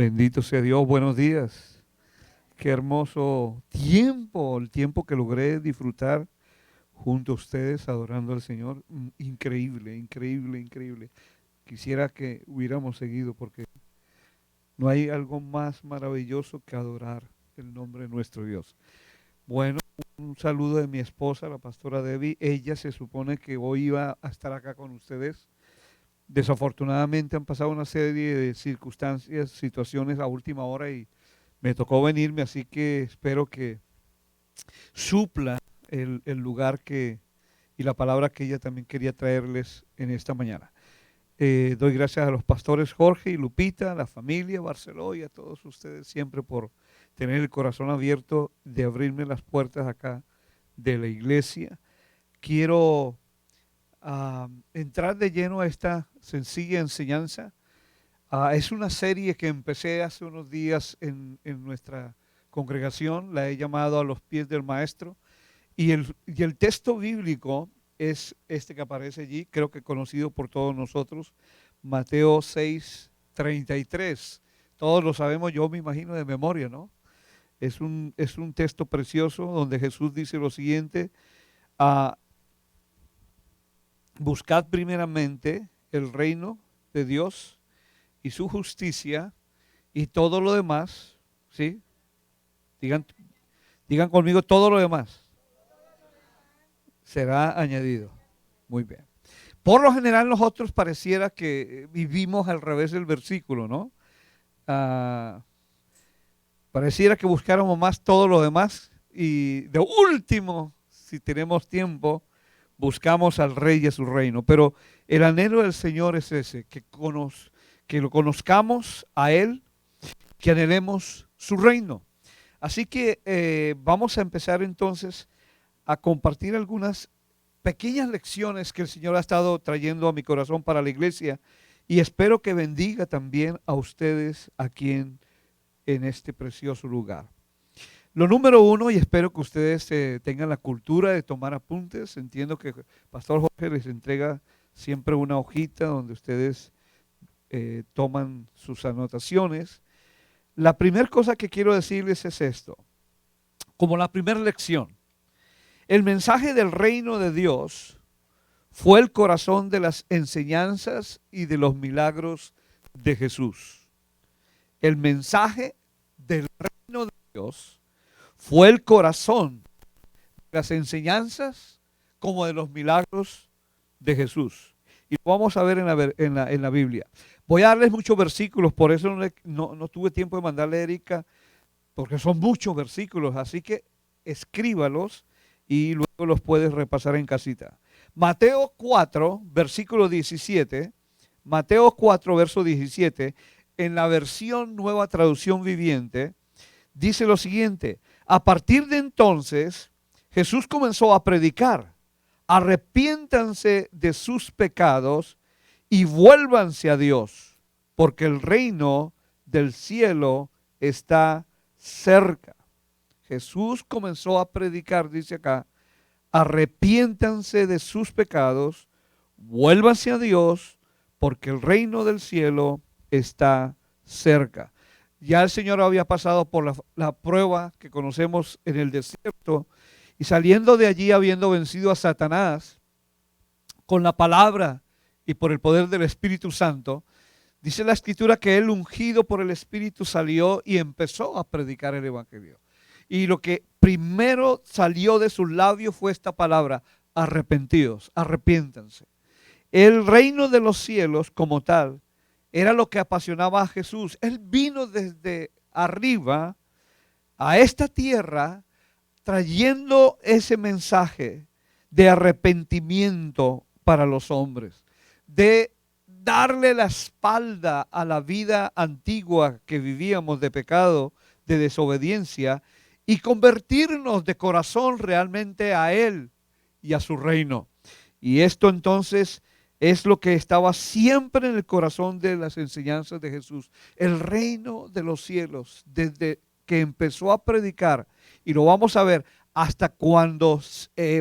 Bendito sea Dios, buenos días. Qué hermoso tiempo, el tiempo que logré disfrutar junto a ustedes adorando al Señor. Increíble, increíble, increíble. Quisiera que hubiéramos seguido porque no hay algo más maravilloso que adorar el nombre de nuestro Dios. Bueno, un saludo de mi esposa, la pastora Debbie. Ella se supone que hoy iba a estar acá con ustedes. Desafortunadamente han pasado una serie de circunstancias, situaciones a última hora y me tocó venirme, así que espero que supla el lugar y la palabra que ella también quería traerles en esta mañana. Doy gracias a los pastores Jorge y Lupita, a la familia Barceló y a todos ustedes siempre por tener el corazón abierto de abrirme las puertas acá de la iglesia. Quiero entrar de lleno a esta sencilla enseñanza. Es una serie que empecé hace unos días en nuestra congregación, la he llamado A los pies del maestro, y el texto bíblico es este que aparece allí, creo que conocido por todos nosotros, Mateo 6:33. Todos lo sabemos, yo me imagino de memoria, ¿no? Es un texto precioso donde Jesús dice lo siguiente: ah, buscad primeramente el reino de Dios y su justicia, y todo lo demás, ¿sí? Digan, digan conmigo, todo lo demás será añadido. Muy bien. Por lo general nosotros pareciera que vivimos al revés del versículo, ¿no? Ah, Pareciera que buscáramos más todo lo demás y de último, si tenemos tiempo, buscamos al Rey y a su reino. Pero el anhelo del Señor es ese, que lo conozcamos a Él, que anhelemos su reino. Así que vamos a empezar entonces a compartir algunas pequeñas lecciones que el Señor ha estado trayendo a mi corazón para la iglesia y espero que bendiga también a ustedes aquí en este precioso lugar. Lo número uno, y espero que ustedes tengan la cultura de tomar apuntes. Entiendo que Pastor Jorge les entrega siempre una hojita donde ustedes toman sus anotaciones. La primera cosa que quiero decirles es esto, como la primera lección. El mensaje del reino de Dios fue el corazón de las enseñanzas y de los milagros de Jesús. El mensaje del reino de Dios fue el corazón de las enseñanzas como de los milagros de Jesús. Y lo vamos a ver en la Biblia. Voy a darles muchos versículos, por eso no tuve tiempo de mandarle a Erika, porque son muchos versículos, así que escríbalos y luego los puedes repasar en casita. Mateo 4, versículo 17, Mateo 4, verso 17, en la versión Nueva Traducción Viviente, dice lo siguiente: a partir de entonces, Jesús comenzó a predicar: arrepiéntanse de sus pecados y vuélvanse a Dios, porque el reino del cielo está cerca. Jesús comenzó a predicar, dice acá: arrepiéntanse de sus pecados, vuélvanse a Dios, porque el reino del cielo está cerca. Ya el Señor había pasado por la prueba que conocemos en el desierto, y saliendo de allí, habiendo vencido a Satanás con la palabra y por el poder del Espíritu Santo, dice la Escritura que él, ungido por el Espíritu, salió y empezó a predicar el Evangelio. Y lo que primero salió de sus labios fue esta palabra: arrepentidos, arrepiéntanse. El reino de los cielos como tal era lo que apasionaba a Jesús. Él vino desde arriba a esta tierra trayendo ese mensaje de arrepentimiento para los hombres, de darle la espalda a la vida antigua que vivíamos de pecado, de desobediencia, y convertirnos de corazón realmente a Él y a su reino. Y esto entonces es lo que estaba siempre en el corazón de las enseñanzas de Jesús. El reino de los cielos, desde que empezó a predicar, y lo vamos a ver hasta cuando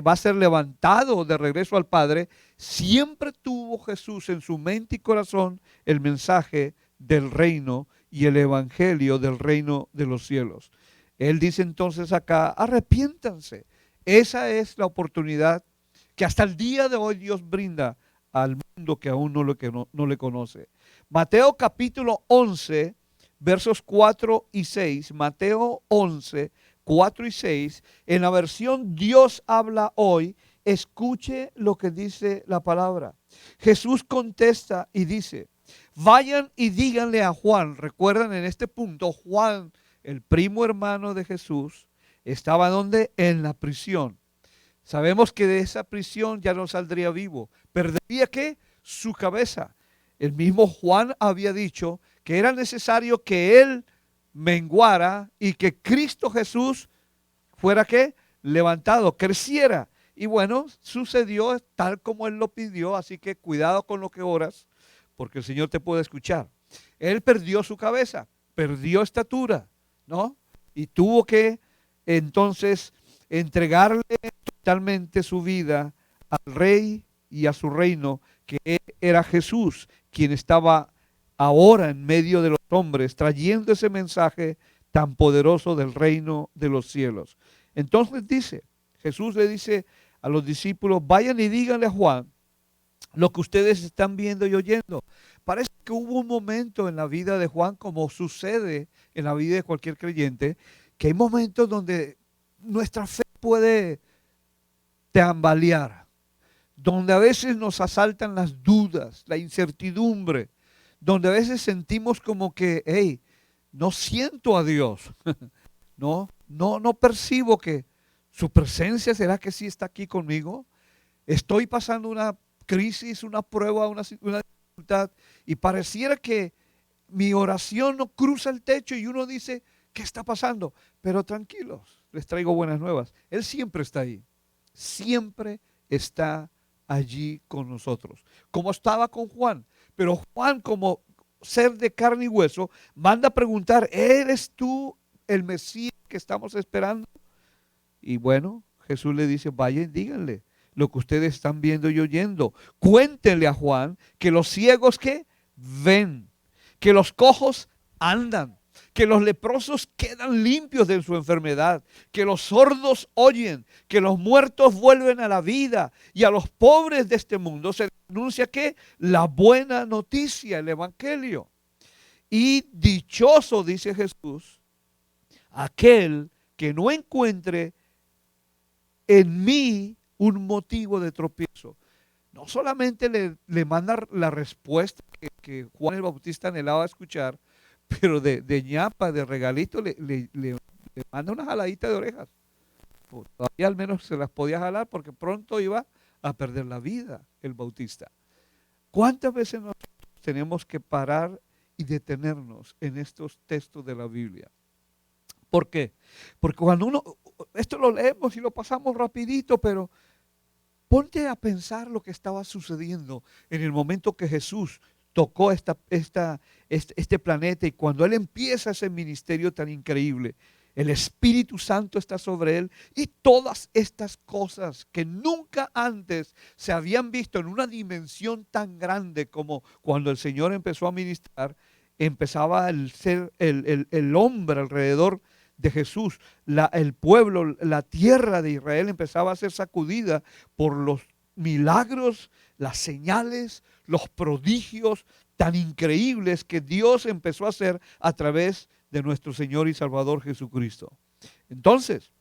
va a ser levantado de regreso al Padre, siempre tuvo Jesús en su mente y corazón el mensaje del reino y el evangelio del reino de los cielos. Él dice entonces acá, arrepiéntanse. Esa es la oportunidad que hasta el día de hoy Dios brinda al mundo que aún no le conoce. Mateo capítulo 11, versos 4 y 6. Mateo 11, 4 y 6. En la versión Dios habla hoy, escuche lo que dice la palabra. Jesús contesta y dice, vayan y díganle a Juan. Recuerdan en este punto, Juan, el primo hermano de Jesús, estaba donde? En la prisión. Sabemos que de esa prisión ya no saldría vivo. ¿Perdería qué? Su cabeza. El mismo Juan había dicho que era necesario que él menguara y que Cristo Jesús fuera ¿qué? Levantado, creciera. Y bueno, sucedió tal como él lo pidió, así que cuidado con lo que oras, porque el Señor te puede escuchar. Él perdió su cabeza, perdió estatura, ¿no? Y tuvo que entonces entregarle totalmente su vida al rey y a su reino, que era Jesús, quien estaba ahora en medio de los hombres, trayendo ese mensaje tan poderoso del reino de los cielos. Entonces dice, Jesús le dice a los discípulos, vayan y díganle a Juan lo que ustedes están viendo y oyendo. Parece que hubo un momento en la vida de Juan, como sucede en la vida de cualquier creyente, que hay momentos donde nuestra fe puede tambalear, donde a veces nos asaltan las dudas, la incertidumbre, donde a veces sentimos como que, hey, no siento a Dios, no percibo que su presencia, ¿será que sí está aquí conmigo? Estoy pasando una crisis, una prueba, una dificultad, y pareciera que mi oración no cruza el techo y uno dice, ¿qué está pasando? Pero tranquilos, les traigo buenas nuevas. Él siempre está ahí, siempre está allí con nosotros, como estaba con Juan. Pero Juan, como ser de carne y hueso, manda a preguntar, ¿eres tú el Mesías que estamos esperando? Y bueno, Jesús le dice, vayan, díganle lo que ustedes están viendo y oyendo. Cuéntenle a Juan que los ciegos que ven, que los cojos andan, que los leprosos quedan limpios de su enfermedad, que los sordos oyen, que los muertos vuelven a la vida y a los pobres de este mundo se anuncia que la buena noticia, el evangelio. Y dichoso, dice Jesús, aquel que no encuentre en mí un motivo de tropiezo. No solamente le manda la respuesta que Juan el Bautista anhelaba escuchar, pero de ñapa, de regalito, le manda una jaladita de orejas. Pues, todavía al menos se las podía jalar porque pronto iba a perder la vida el Bautista. ¿Cuántas veces nosotros tenemos que parar y detenernos en estos textos de la Biblia? ¿Por qué? Porque cuando esto lo leemos y lo pasamos rapidito, pero ponte a pensar lo que estaba sucediendo en el momento que Jesús tocó este planeta y cuando Él empieza ese ministerio tan increíble. El Espíritu Santo está sobre Él y todas estas cosas que nunca antes se habían visto en una dimensión tan grande como cuando el Señor empezó a ministrar, empezaba el hombre alrededor de Jesús, el pueblo, la tierra de Israel empezaba a ser sacudida por los milagros, las señales, los prodigios tan increíbles que Dios empezó a hacer a través de nuestro Señor y Salvador Jesucristo. Entonces,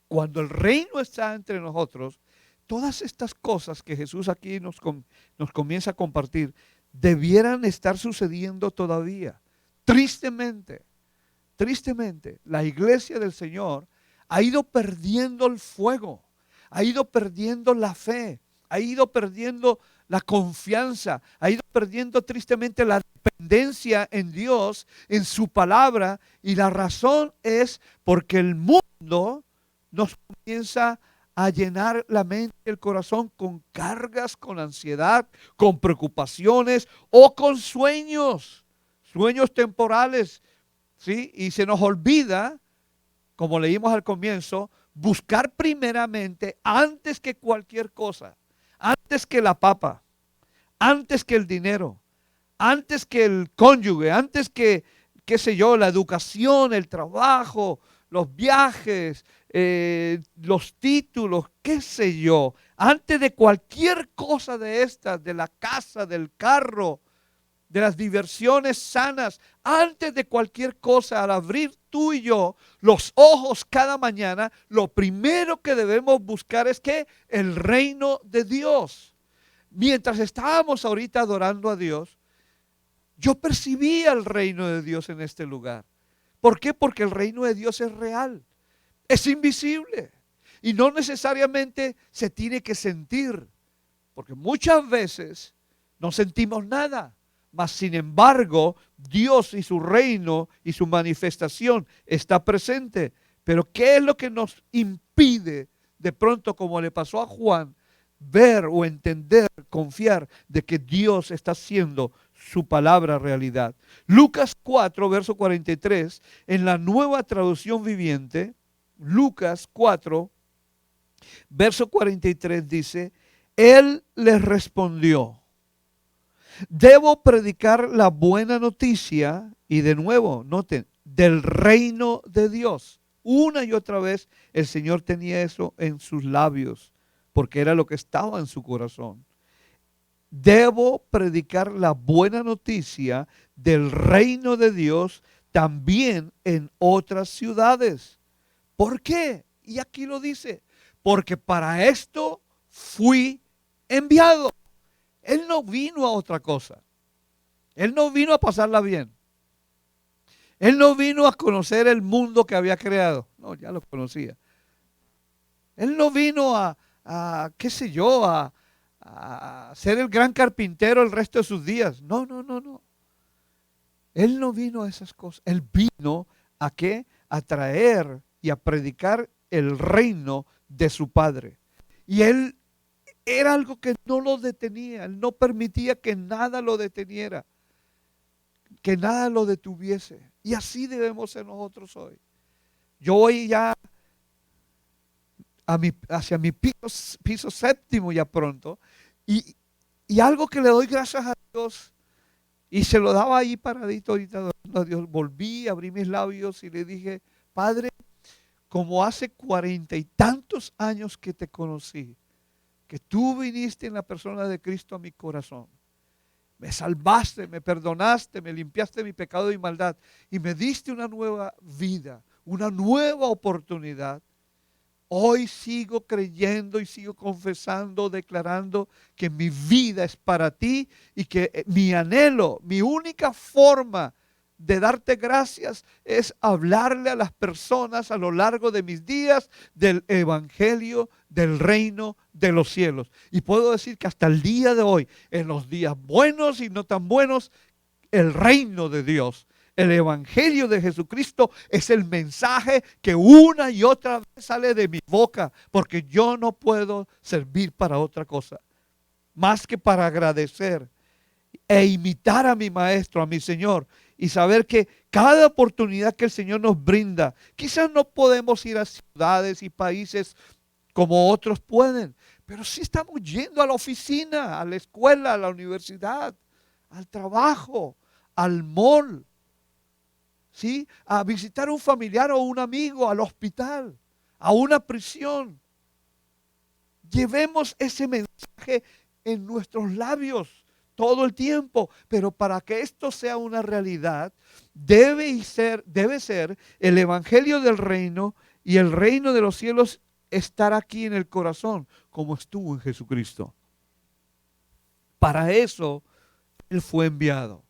cuando el reino está entre nosotros, todas estas cosas que Jesús aquí nos comienza a compartir, debieran estar sucediendo todavía. Tristemente, la iglesia del Señor ha ido perdiendo el fuego, ha ido perdiendo la fe, ha ido perdiendo la confianza, ha ido perdiendo tristemente la dependencia en Dios, en su palabra, y la razón es porque el mundo nos comienza a llenar la mente y el corazón con cargas, con ansiedad, con preocupaciones o con sueños temporales. ¿Sí? Y se nos olvida, como leímos al comienzo, buscar primeramente, antes que cualquier cosa, antes que la papa, antes que el dinero, antes que el cónyuge, antes que, qué sé yo, la educación, el trabajo, los viajes, los títulos, qué sé yo, antes de cualquier cosa de estas, de la casa, del carro, de las diversiones sanas, antes de cualquier cosa, al abrir tú y yo los ojos cada mañana, lo primero que debemos buscar es que el reino de Dios. Mientras estábamos ahorita adorando a Dios, yo percibía el reino de Dios en este lugar. ¿Por qué? Porque el reino de Dios es real, es invisible y no necesariamente se tiene que sentir, porque muchas veces no sentimos nada. Mas, sin embargo, Dios y su reino y su manifestación está presente. Pero ¿qué es lo que nos impide de pronto, como le pasó a Juan, ver o entender, confiar de que Dios está haciendo su palabra realidad? Lucas 4, verso 43, en la Nueva Traducción Viviente, Lucas 4, verso 43 dice, Él les respondió, debo predicar la buena noticia, y de nuevo, noten, del reino de Dios. Una y otra vez el Señor tenía eso en sus labios, porque era lo que estaba en su corazón. Debo predicar la buena noticia del reino de Dios también en otras ciudades. ¿Por qué? Y aquí lo dice, porque para esto fui enviado. Él no vino a otra cosa. Él no vino a pasarla bien. Él no vino a conocer el mundo que había creado. No, ya lo conocía. Él no vino qué sé yo, a ser el gran carpintero el resto de sus días. No, no, no, no. Él no vino a esas cosas. Él vino ¿a qué? A traer y a predicar el reino de su Padre. Y él era algo que no lo detenía. Él no permitía que nada lo deteniera, que nada lo detuviese. Y así debemos ser nosotros hoy. Yo voy ya hacia mi piso séptimo ya pronto. Y algo que le doy gracias a Dios, y se lo daba ahí paradito ahorita a Dios, volví, abrí mis labios y le dije, Padre, como hace 40 y tantos años que te conocí, que tú viniste en la persona de Cristo a mi corazón, me salvaste, me perdonaste, me limpiaste mi pecado y maldad y me diste una nueva vida, una nueva oportunidad. Hoy sigo creyendo y sigo confesando, declarando que mi vida es para ti y que mi anhelo, mi única forma de darte gracias es hablarle a las personas a lo largo de mis días del evangelio del reino de los cielos. Y puedo decir que hasta el día de hoy, en los días buenos y no tan buenos, el reino de Dios, el evangelio de Jesucristo es el mensaje que una y otra vez sale de mi boca, porque yo no puedo servir para otra cosa más que para agradecer e imitar a mi maestro, a mi Señor, y saber que cada oportunidad que el Señor nos brinda, quizás no podemos ir a ciudades y países como otros pueden, pero sí estamos yendo a la oficina, a la escuela, a la universidad, al trabajo, al mall, ¿sí? A visitar a un familiar o un amigo, al hospital, a una prisión. Llevemos ese mensaje en nuestros labios todo el tiempo, pero para que esto sea una realidad, debe ser el evangelio del reino y el reino de los cielos estar aquí en el corazón, como estuvo en Jesucristo. Para eso Él fue enviado.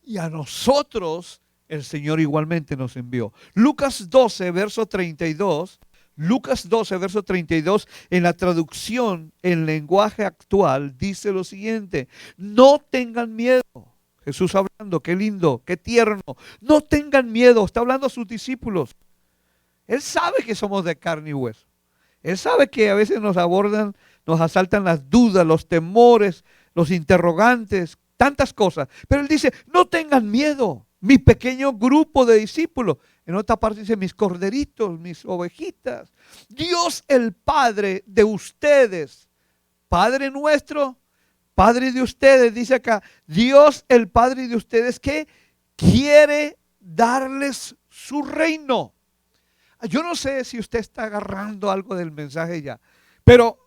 Y a nosotros el Señor igualmente nos envió. Lucas 12, verso 32. Lucas 12, verso 32, en la traducción en lenguaje actual, dice lo siguiente: no tengan miedo. Jesús hablando, qué lindo, qué tierno. No tengan miedo, está hablando a sus discípulos. Él sabe que somos de carne y hueso. Él sabe que a veces nos abordan, nos asaltan las dudas, los temores, los interrogantes, tantas cosas. Pero Él dice, no tengan miedo, mi pequeño grupo de discípulos. En otra parte dice, mis corderitos, mis ovejitas. Dios el Padre de ustedes, Padre nuestro, Padre de ustedes, dice acá, Dios el Padre de ustedes que quiere darles su reino. Yo no sé si usted está agarrando algo del mensaje ya, pero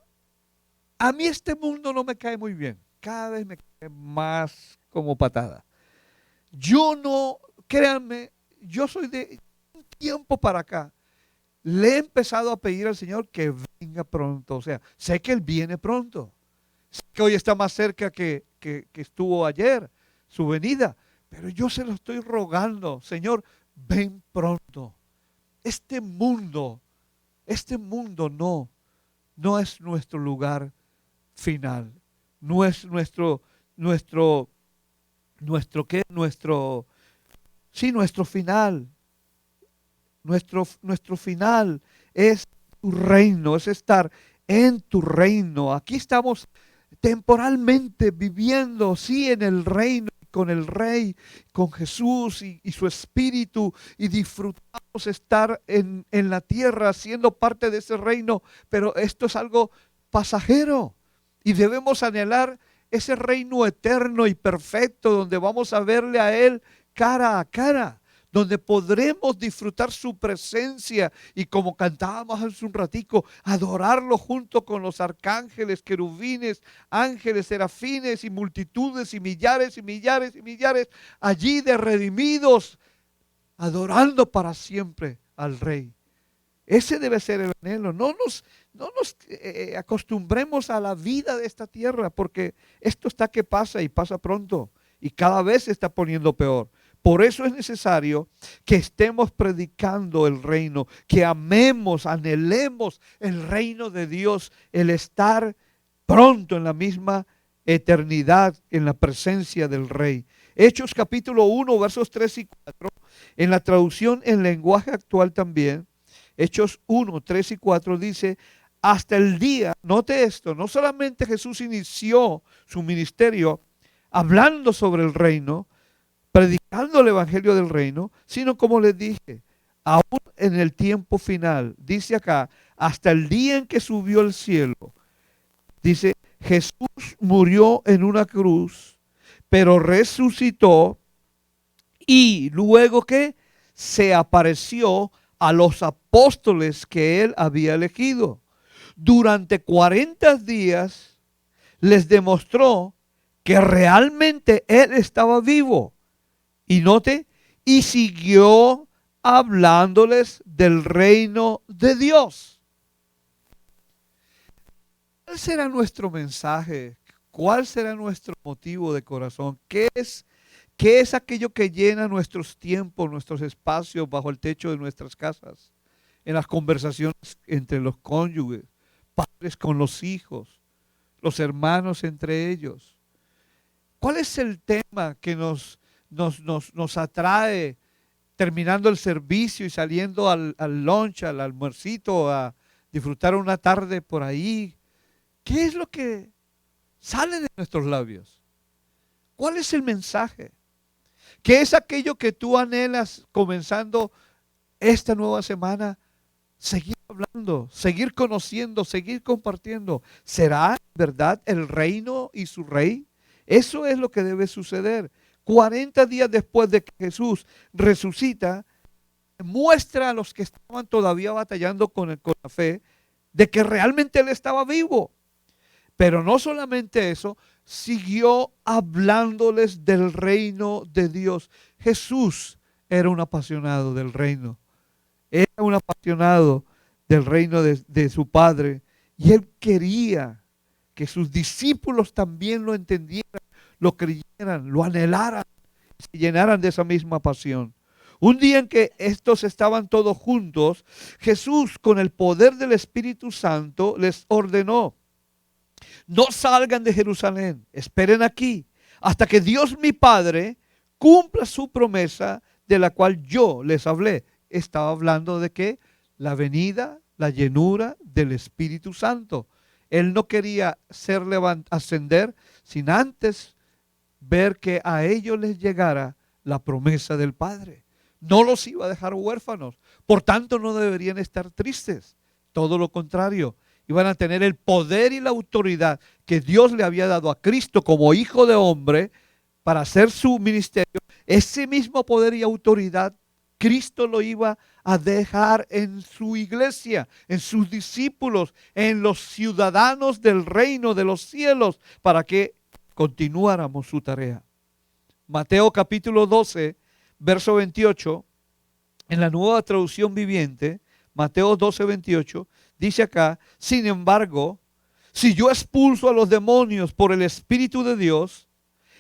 a mí este mundo no me cae muy bien. Cada vez me cae más como patada. Yo no, créanme, yo soy de un tiempo para acá. Le he empezado a pedir al Señor que venga pronto. O sea, sé que Él viene pronto. Sé que hoy está más cerca que estuvo ayer, su venida. Pero yo se lo estoy rogando, Señor, ven pronto. Este mundo no es nuestro lugar final. No es ¿qué? Nuestro final. Nuestro final es tu reino, es estar en tu reino. Aquí estamos temporalmente viviendo, sí, en el reino, con el Rey, con Jesús y su Espíritu, y disfrutamos estar en la tierra, siendo parte de ese reino, pero esto es algo pasajero y debemos anhelar ese reino eterno y perfecto donde vamos a verle a Él cara a cara, donde podremos disfrutar su presencia y, como cantábamos hace un ratico, adorarlo junto con los arcángeles, querubines, ángeles, serafines y multitudes y millares y millares y millares allí de redimidos, adorando para siempre al Rey. Ese debe ser el anhelo. No nos acostumbremos a la vida de esta tierra, porque esto está que pasa y pasa pronto y cada vez se está poniendo peor. Por eso es necesario que estemos predicando el reino, que amemos, anhelemos el reino de Dios, el estar pronto en la misma eternidad, en la presencia del Rey. Hechos capítulo 1, versos 3 y 4, en la traducción en lenguaje actual también, Hechos 1, 3 y 4 dice, hasta el día, note esto, no solamente Jesús inició su ministerio hablando sobre el reino, predicando el evangelio del reino, sino, como les dije, aún en el tiempo final, dice acá, hasta el día en que subió al cielo, dice, Jesús murió en una cruz, pero resucitó y luego que se apareció a los apóstoles que él había elegido. Durante 40 días les demostró que realmente él estaba vivo. Y note, y siguió hablándoles del reino de Dios. ¿Cuál será nuestro mensaje? ¿Cuál será nuestro motivo de corazón? ¿Qué es aquello que llena nuestros tiempos, nuestros espacios bajo el techo de nuestras casas? En las conversaciones entre los cónyuges, padres con los hijos, los hermanos entre ellos. ¿Cuál es el tema que nos atrae terminando el servicio y saliendo al lunch, al almuercito, a disfrutar una tarde por ahí? ¿Qué es lo que sale de nuestros labios? ¿Cuál es el mensaje? ¿Qué es aquello que tú anhelas comenzando esta nueva semana? Seguir hablando, seguir conociendo, seguir compartiendo. ¿Será verdad el reino y su rey? Eso es lo que debe suceder. 40 días después de que Jesús resucita, muestra a los que estaban todavía batallando con la fe de que realmente Él estaba vivo. Pero no solamente eso, siguió hablándoles del reino de Dios. Jesús era un apasionado del reino. Era un apasionado del reino de su Padre. Y Él quería que sus discípulos también lo entendieran, lo creyeran, lo anhelaran, se llenaran de esa misma pasión. Un día en que estos estaban todos juntos, Jesús, con el poder del Espíritu Santo, les ordenó: no salgan de Jerusalén, esperen aquí, hasta que Dios mi Padre cumpla su promesa de la cual yo les hablé. Estaba hablando de que la venida, la llenura del Espíritu Santo. Él no quería ascender sin antes ver que a ellos les llegara la promesa del Padre. No los iba a dejar huérfanos. Por tanto, no deberían estar tristes. Todo lo contrario. iban a tener el poder y la autoridad que Dios le había dado a Cristo como hijo de hombre para hacer su ministerio. Ese mismo poder y autoridad Cristo lo iba a dejar en su iglesia, en sus discípulos, en los ciudadanos del reino de los cielos, para que continuáramos su tarea. Mateo capítulo 12, verso 28, en la Nueva Traducción Viviente, Mateo 12, 28, dice acá: sin embargo, si yo expulso a los demonios por el Espíritu de Dios,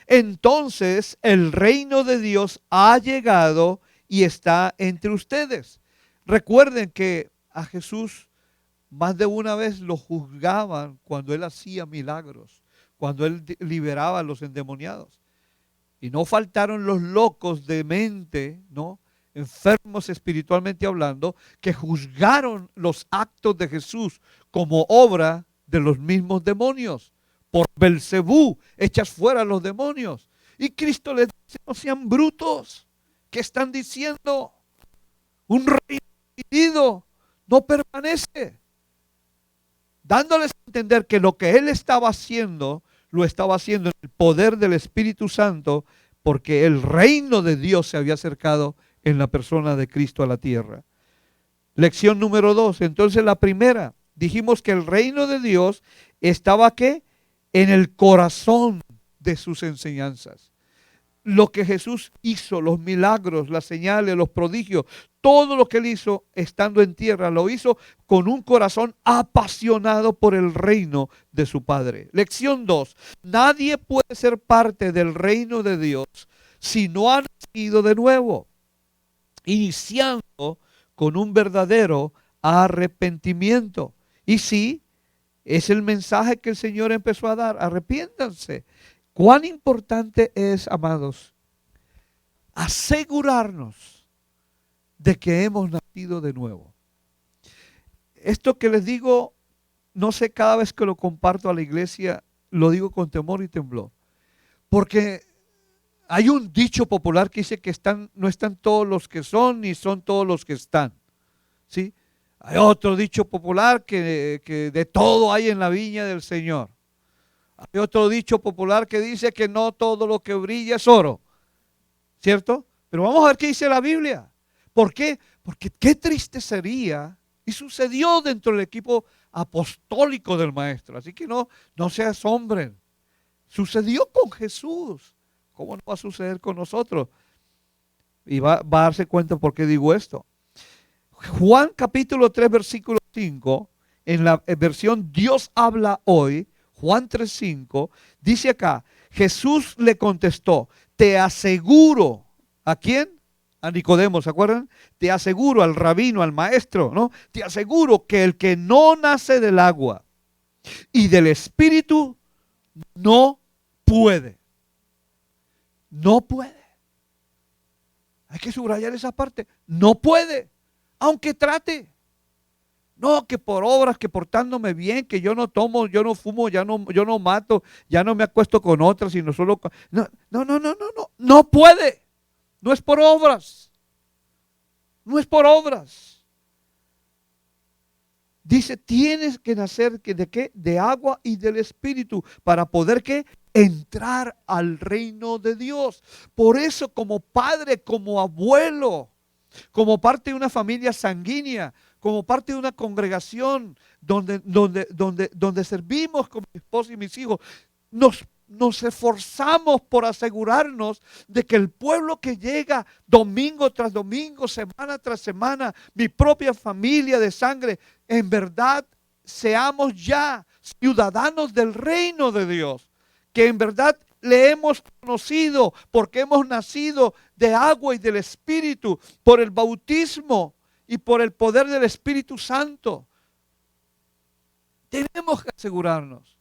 entonces el reino de Dios ha llegado y está entre ustedes. Recuerden que a Jesús más de una vez lo juzgaban cuando él hacía milagros, cuando él liberaba a los endemoniados. Y no faltaron los locos de mente, ¿no?, enfermos espiritualmente hablando, que juzgaron los actos de Jesús como obra de los mismos demonios. Por Belcebú echas fuera a los demonios. Y Cristo les dice: no sean brutos. ¿Qué están diciendo? Un reino dividido no permanece. Dándoles a entender que lo que él estaba haciendo, lo estaba haciendo en el poder del Espíritu Santo, porque el reino de Dios se había acercado en la persona de Cristo a la tierra. Lección número 2. Entonces la primera, dijimos que el reino de Dios estaba ¿qué? En el corazón de sus enseñanzas. Lo que Jesús hizo, los milagros, las señales, los prodigios, todo lo que él hizo estando en tierra, lo hizo con un corazón apasionado por el reino de su Padre. Lección 2. Nadie puede ser parte del reino de Dios si no ha nacido de nuevo, iniciando con un verdadero arrepentimiento. Y sí, es el mensaje que el Señor empezó a dar: arrepiéntanse. ¿Cuán importante es, amados, asegurarnos de que hemos nacido de nuevo? Esto que les digo, no sé, cada vez que lo comparto a la iglesia, lo digo con temor y temblor. Porque hay un dicho popular que dice que no están todos los que son, ni son todos los que están. ¿Sí? Hay otro dicho popular que de todo hay en la viña del Señor. Hay otro dicho popular que dice que no todo lo que brilla es oro, ¿cierto? Pero vamos a ver qué dice la Biblia. ¿Por qué? Porque qué triste sería, y sucedió dentro del equipo apostólico del Maestro, así que no se asombren. Sucedió con Jesús. ¿Cómo no va a suceder con nosotros? Y va a darse cuenta por qué digo esto. Juan capítulo 3, versículo 5, en la versión Dios habla hoy, Juan 3:5, dice acá: Jesús le contestó: te aseguro. ¿A quién? A Nicodemo, ¿se acuerdan? Te aseguro, al rabino, al maestro, ¿no? Te aseguro que el que no nace del agua y del Espíritu no puede. No puede. Hay que subrayar esa parte. No puede, aunque trate. No, que por obras, que portándome bien, que yo no tomo, yo no fumo, yo no mato, ya no me acuesto con otras, sino solo con... No puede. No es por obras. No es por obras. Dice: tienes que nacer ¿de qué? De agua y del Espíritu para poder ¿qué? Entrar al reino de Dios. Por eso, como padre, como abuelo, como parte de una familia sanguínea, como parte de una congregación donde servimos con mi esposa y mis hijos, nos esforzamos por asegurarnos de que el pueblo que llega domingo tras domingo, semana tras semana, mi propia familia de sangre, en verdad seamos ya ciudadanos del reino de Dios, que en verdad le hemos conocido porque hemos nacido de agua y del Espíritu por el bautismo y por el poder del Espíritu Santo. Tenemos que asegurarnos.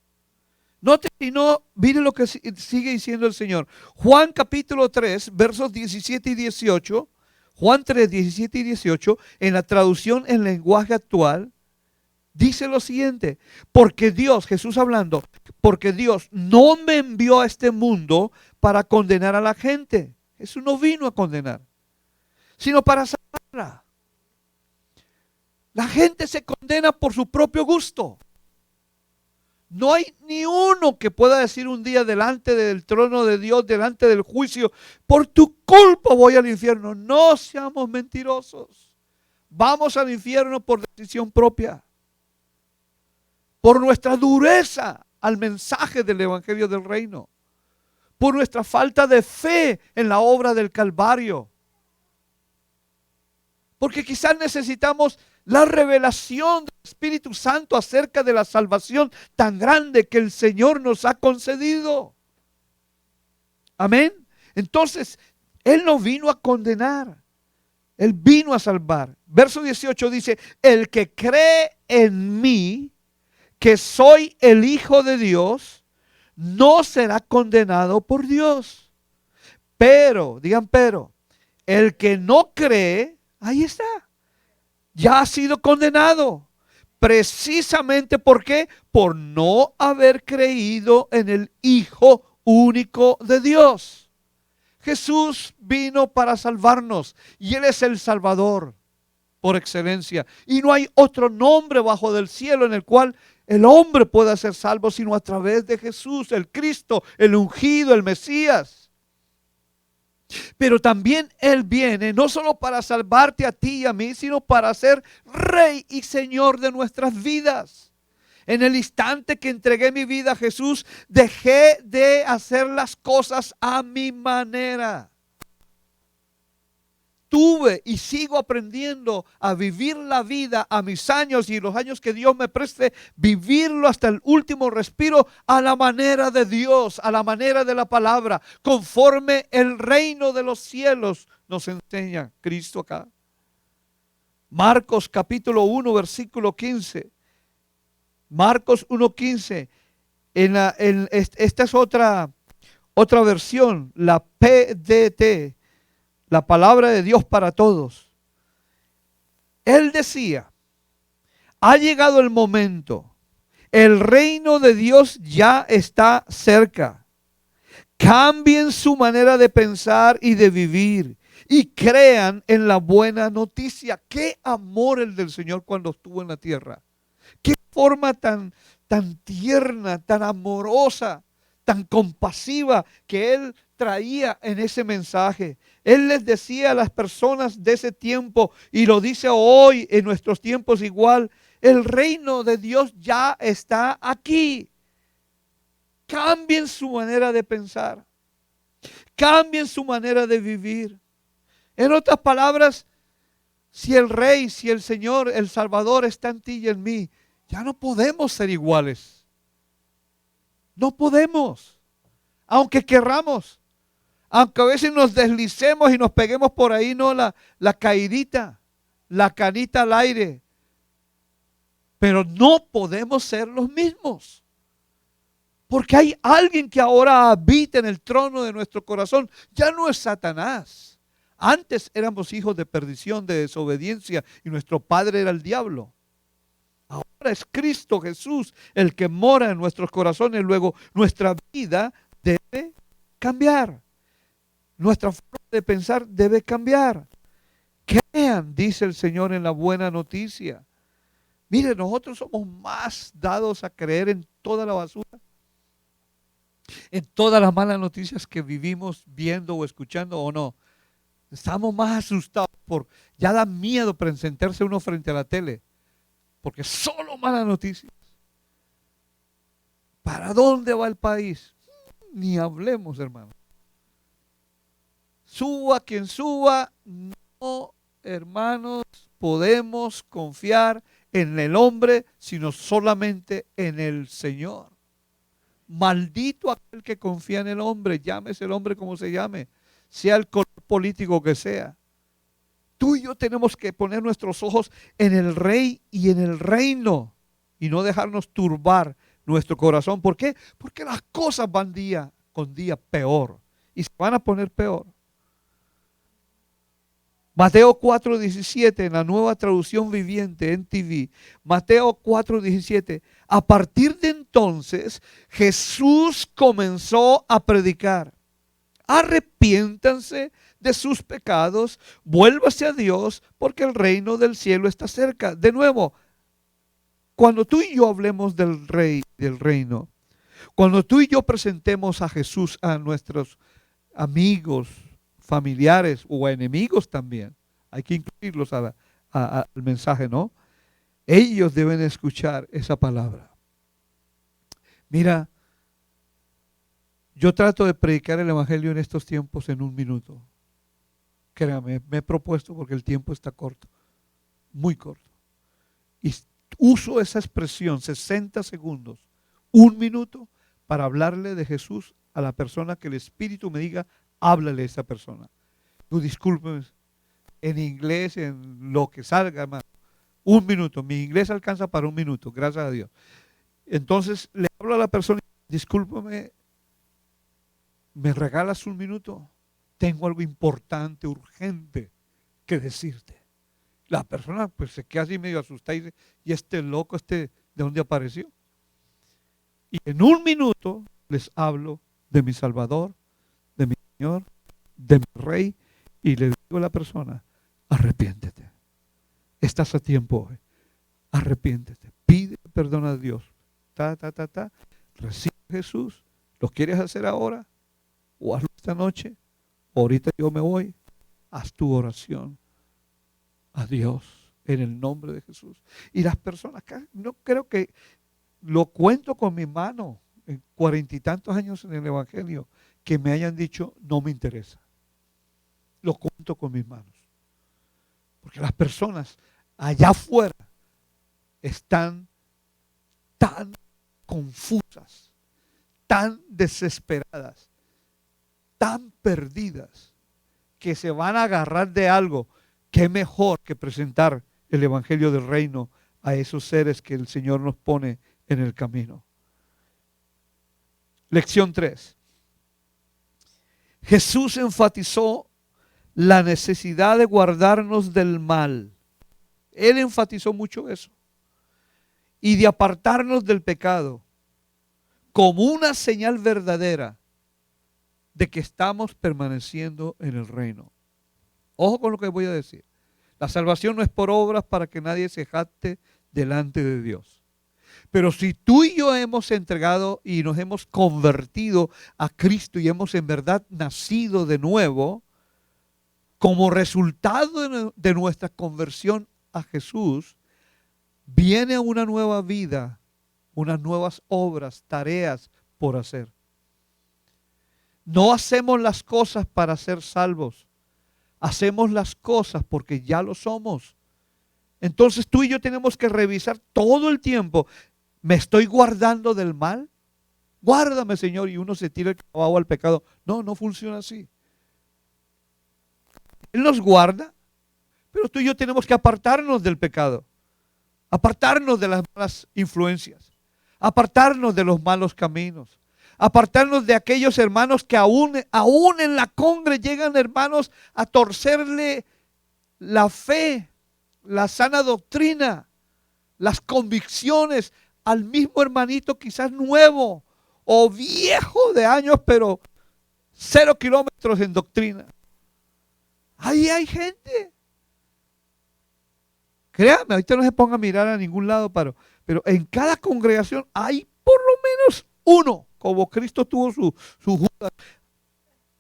Mire lo que sigue diciendo el Señor. Juan capítulo 3, versos 17 y 18. Juan 3, 17 y 18, en la traducción en lenguaje actual, dice lo siguiente: porque Dios, Jesús hablando, porque Dios no me envió a este mundo para condenar a la gente. Jesús no vino a condenar, sino para salvarla. La gente se condena por su propio gusto. No hay ni uno que pueda decir un día delante del trono de Dios, delante del juicio, por tu culpa voy al infierno. No seamos mentirosos. Vamos al infierno por decisión propia, por nuestra dureza al mensaje del Evangelio del Reino, por nuestra falta de fe en la obra del Calvario. Porque quizás necesitamos la revelación del Espíritu Santo acerca de la salvación tan grande que el Señor nos ha concedido. Amén. Entonces, Él no vino a condenar, Él vino a salvar. Verso 18 dice, el que cree en mí, que soy el Hijo de Dios, no será condenado por Dios. Pero, digan pero, el que no cree, ahí está, ya ha sido condenado. Precisamente, ¿por qué? Por no haber creído en el Hijo único de Dios. Jesús vino para salvarnos y Él es el Salvador por excelencia. Y no hay otro nombre bajo del cielo en el cual el hombre pueda ser salvo sino a través de Jesús, el Cristo, el ungido, el Mesías. Pero también Él viene no solo para salvarte a ti y a mí, sino para ser Rey y Señor de nuestras vidas. En el instante que entregué mi vida a Jesús, dejé de hacer las cosas a mi manera. Tuve y sigo aprendiendo a vivir la vida a mis años y los años que Dios me preste, vivirlo hasta el último respiro a la manera de Dios, a la manera de la palabra, conforme el reino de los cielos nos enseña Cristo acá. Marcos capítulo 1, versículo 15. Marcos 1:15. Esta es otra versión, la PDT. La palabra de Dios para todos. Él decía, ha llegado el momento, el reino de Dios ya está cerca. Cambien su manera de pensar y de vivir y crean en la buena noticia. Qué amor el del Señor cuando estuvo en la tierra. Qué forma tan tierna, tan amorosa, tan compasiva que Él traía en ese mensaje. Él les decía a las personas de ese tiempo, y lo dice hoy en nuestros tiempos igual, el reino de Dios ya está aquí. Cambien su manera de pensar. Cambien su manera de vivir. En otras palabras, si el Rey, si el Señor, el Salvador está en ti y en mí, ya no podemos ser iguales. No podemos, aunque querramos. Aunque a veces nos deslicemos y nos peguemos por ahí, no la caidita, la canita al aire. Pero no podemos ser los mismos. Porque hay alguien que ahora habita en el trono de nuestro corazón. Ya no es Satanás. Antes éramos hijos de perdición, de desobediencia, y nuestro padre era el diablo. Ahora es Cristo Jesús el que mora en nuestros corazones. Luego nuestra vida debe cambiar. Nuestra forma de pensar debe cambiar. Crean, dice el Señor, en la buena noticia. Mire, nosotros somos más dados a creer en toda la basura, en todas las malas noticias que vivimos viendo o escuchando, o no. Estamos más asustados ya da miedo presentarse uno frente a la tele, porque solo malas noticias. ¿Para dónde va el país? Ni hablemos, hermano. Suba quien suba, no, hermanos, podemos confiar en el hombre, sino solamente en el Señor. Maldito aquel que confía en el hombre, llámese el hombre como se llame, sea el color político que sea. Tú y yo tenemos que poner nuestros ojos en el Rey y en el reino y no dejarnos turbar nuestro corazón. ¿Por qué? Porque las cosas van día con día peor y se van a poner peor. Mateo 4:17 en la Nueva Traducción Viviente NTV. Mateo 4:17. A partir de entonces Jesús comenzó a predicar: arrepiéntanse de sus pecados, vuélvase a Dios, porque el reino del cielo está cerca. De nuevo, cuando tú y yo hablemos del rey, del reino, cuando tú y yo presentemos a Jesús a nuestros amigos, familiares o enemigos también, hay que incluirlos al mensaje, ¿no? Ellos deben escuchar esa palabra. Mira, yo trato de predicar el evangelio en estos tiempos en 1 minuto. Créame, me he propuesto porque el tiempo está corto, muy corto. Y uso esa expresión, 60 segundos, 1 minuto, para hablarle de Jesús a la persona que el Espíritu me diga, háblale a esa persona. Tú discúlpeme, en inglés, en lo que salga, hermano. 1 minuto, mi inglés alcanza para 1 minuto, gracias a Dios. Entonces le hablo a la persona, discúlpame, ¿me regalas 1 minuto? Tengo algo importante, urgente que decirte. La persona pues se queda así medio asustada y dice, ¿y este loco, ¿de dónde apareció? Y en 1 minuto les hablo de mi Salvador, de mi Señor, de mi Rey, y le digo a la persona, arrepiéntete. Estás a tiempo hoy. Arrepiéntete. Pide perdón a Dios. Recibe a Jesús. ¿Lo quieres hacer ahora? ¿O hazlo esta noche? Ahorita yo me voy. Haz tu oración a Dios en el nombre de Jesús. Y las personas, no creo que lo cuento con mi mano en 40 y tantos años en el Evangelio, que me hayan dicho, no me interesa. Lo cuento con mis manos. Porque las personas allá afuera están tan confusas, tan desesperadas, tan perdidas, que se van a agarrar de algo. Qué mejor que presentar el Evangelio del Reino a esos seres que el Señor nos pone en el camino. Lección 3. Jesús enfatizó la necesidad de guardarnos del mal. Él enfatizó mucho eso. Y de apartarnos del pecado como una señal verdadera de que estamos permaneciendo en el reino. Ojo con lo que voy a decir. La salvación no es por obras para que nadie se jacte delante de Dios. Pero si tú y yo hemos entregado y nos hemos convertido a Cristo y hemos en verdad nacido de nuevo, como resultado de nuestra conversión a Jesús, viene una nueva vida, unas nuevas obras, tareas por hacer. No hacemos las cosas para ser salvos. Hacemos las cosas porque ya lo somos. Entonces tú y yo tenemos que revisar todo el tiempo. ¿Me estoy guardando del mal? Guárdame, Señor. Y uno se tira el clavado al pecado. No, no funciona así. Él nos guarda, pero tú y yo tenemos que apartarnos del pecado. Apartarnos de las malas influencias. Apartarnos de los malos caminos. Apartarnos de aquellos hermanos que aún en la congre llegan, hermanos, a torcerle la fe, la sana doctrina, las convicciones al mismo hermanito quizás nuevo o viejo de años, pero 0 kilómetros en doctrina. Ahí hay gente. Créame, ahorita no se ponga a mirar a ningún lado, pero en cada congregación hay por lo menos uno, como Cristo tuvo su Judas.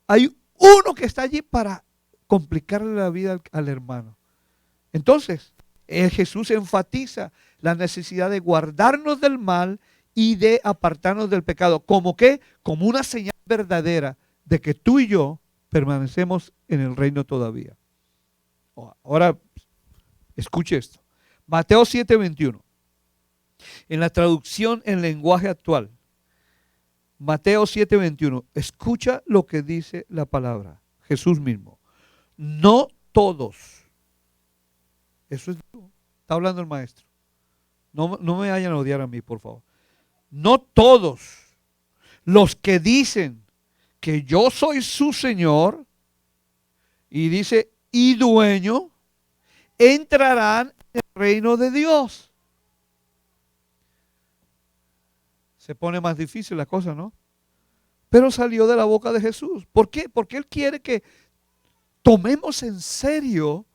Hay uno que está allí para complicarle la vida al hermano. Entonces, Jesús enfatiza la necesidad de guardarnos del mal y de apartarnos del pecado. ¿Cómo qué? Como una señal verdadera de que tú y yo permanecemos en el reino todavía. Ahora, escuche esto. Mateo 7:21. En la traducción en lenguaje actual. Mateo 7:21. Escucha lo que dice la palabra. Jesús mismo. No todos. Eso es, está hablando el maestro. No me vayan a odiar a mí, por favor. No todos los que dicen que yo soy su Señor, y dice, y dueño, entrarán en el reino de Dios. Se pone más difícil la cosa, ¿no? Pero salió de la boca de Jesús. ¿Por qué? Porque Él quiere que tomemos en serio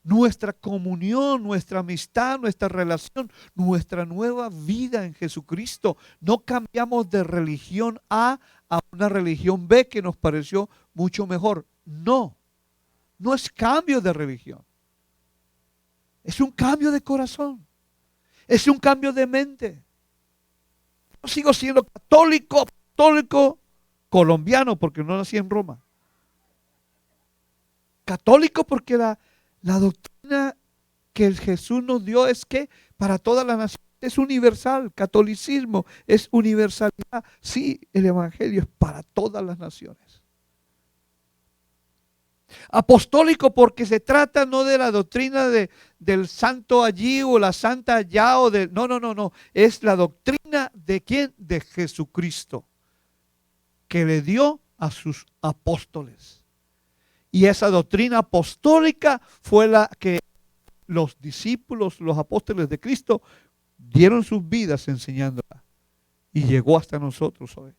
nuestra comunión, nuestra amistad, nuestra relación, nuestra nueva vida en Jesucristo. No cambiamos de religión A a una religión B que nos pareció mucho mejor. No, no es cambio de religión. Es un cambio de corazón. Es un cambio de mente. Yo sigo siendo católico, apostólico, colombiano, porque no nací en Roma. Católico porque la doctrina que Jesús nos dio es que para todas las naciones es universal. Catolicismo es universalidad. Sí, el evangelio es para todas las naciones. Apostólico porque se trata no de la doctrina del santo allí o la santa allá o de... No. Es la doctrina de ¿quién? De Jesucristo, que le dio a sus apóstoles. Y esa doctrina apostólica fue la que los discípulos, los apóstoles de Cristo, dieron sus vidas enseñándola. Y llegó hasta nosotros hoy.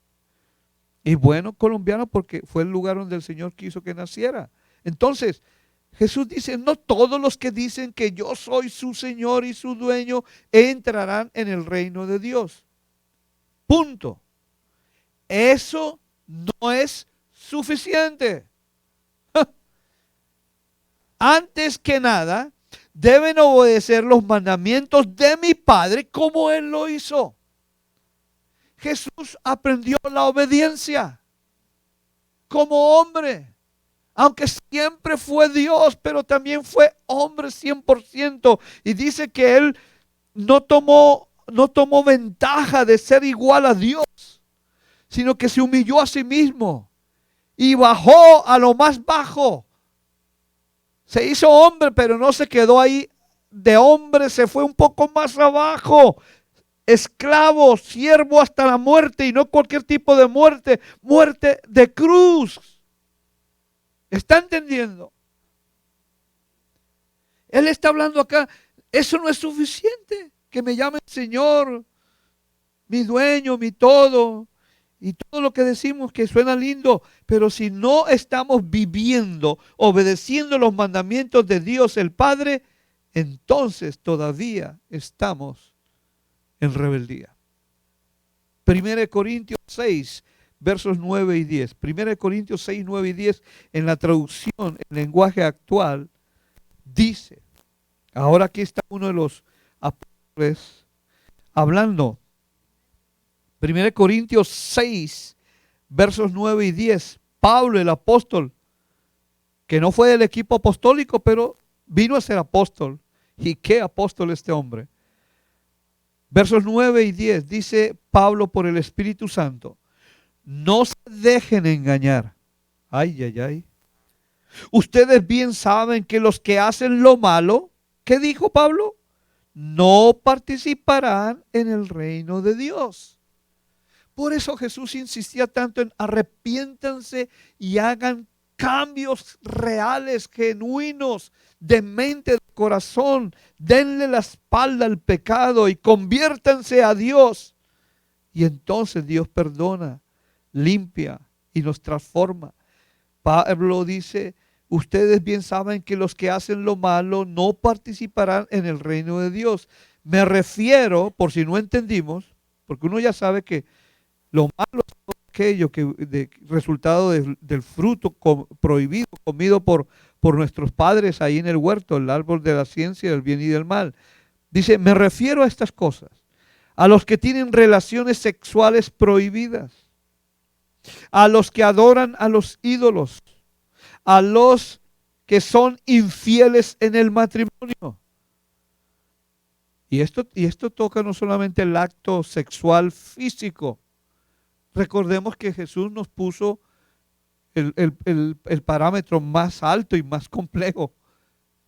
Y bueno, colombiano, porque fue el lugar donde el Señor quiso que naciera. Entonces, Jesús dice, no todos los que dicen que yo soy su Señor y su dueño entrarán en el reino de Dios. Punto. Eso no es suficiente. Antes que nada, deben obedecer los mandamientos de mi Padre como Él lo hizo. Jesús aprendió la obediencia como hombre. Aunque siempre fue Dios, pero también fue hombre 100%. Y dice que Él no tomó ventaja de ser igual a Dios, sino que se humilló a sí mismo y bajó a lo más bajo. Se hizo hombre, pero no se quedó ahí de hombre, se fue un poco más abajo. Esclavo, siervo hasta la muerte, y no cualquier tipo de muerte, muerte de cruz. ¿Está entendiendo? Él está hablando acá, eso no es suficiente, que me llamen Señor, mi dueño, mi todo. Y todo lo que decimos que suena lindo, pero si no estamos viviendo, obedeciendo los mandamientos de Dios el Padre, entonces todavía estamos en rebeldía. 1 Corintios 6, versos 9 y 10. 1 Corintios 6, 9 y 10, en la traducción, en lenguaje actual, dice, ahora aquí está uno de los apóstoles hablando. 1 Corintios 6, versos 9 y 10. Pablo, el apóstol, que no fue del equipo apostólico, pero vino a ser apóstol. ¿Y qué apóstol este hombre? Versos 9 y 10, dice Pablo por el Espíritu Santo, no se dejen engañar. Ay. Ustedes bien saben que los que hacen lo malo, ¿qué dijo Pablo? No participarán en el reino de Dios. Por eso Jesús insistía tanto en arrepiéntanse y hagan cambios reales, genuinos, de mente, de corazón. Denle la espalda al pecado y conviértanse a Dios. Y entonces Dios perdona, limpia y nos transforma. Pablo dice, ustedes bien saben que los que hacen lo malo no participarán en el reino de Dios. Me refiero, por si no entendimos, porque uno ya sabe que lo malo es todo aquello que resultado del fruto prohibido, comido por nuestros padres ahí en el huerto, el árbol de la ciencia del bien y del mal. Dice, me refiero a estas cosas, a los que tienen relaciones sexuales prohibidas, a los que adoran a los ídolos, a los que son infieles en el matrimonio. Y esto toca no solamente el acto sexual físico. Recordemos que Jesús nos puso el parámetro más alto y más complejo.